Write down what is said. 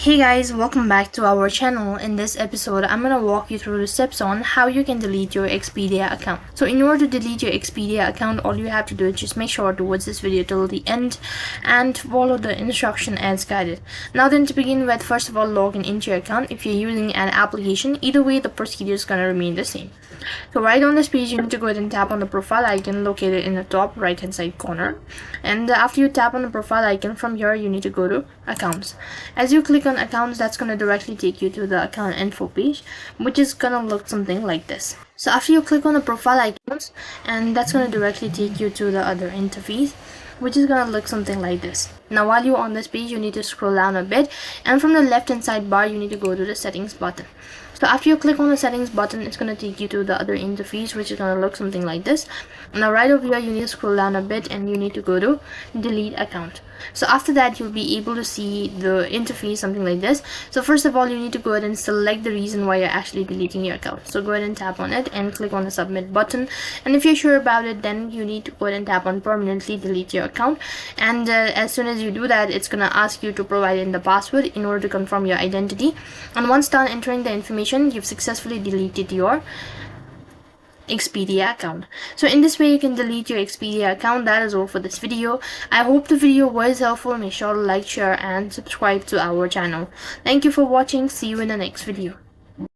Hey guys, welcome back to our channel. In this episode, I'm gonna walk you through the steps on how you can delete your Expedia account. So in order to delete your Expedia account, all you have to do is just make sure to watch this video till the end and follow the instruction as guided. Now then, to begin with, first of all, log into your account. If you're using an application, either way the procedure is gonna remain the same. So right on this page, you need to go ahead and tap on the profile icon located in the top right hand side corner. And after you tap on the profile icon, from here you need to go to accounts. As you click on accounts, that's going to directly take you to the account info page, which is going to look something like this. So after you click on the profile icons, and that's going to directly take you to the other interface, which is going to look something like this. Now while you're on this page, you need to scroll down a bit, and from the left hand side bar you need to go to the settings button. So after you click on the settings button, it's going to take you to the other interface, which is going to look something like this. Now right over here you need to scroll down a bit and you need to go to delete account. So after that, you'll be able to see the interface something like this. So first of all, you need to go ahead and select the reason why you're actually deleting your account. So go ahead and tap on it and click on the submit button, and if you're sure about it, then you need to go ahead and tap on permanently delete your account. And as soon as you do that, it's gonna ask you to provide in the password in order to confirm your identity. And once done entering the information, you've successfully deleted your Expedia account. So in this way you can delete your Expedia account. That is all for this video. I hope the video was helpful. Make sure to like, share and subscribe to our channel. Thank you for watching. See you in the next video.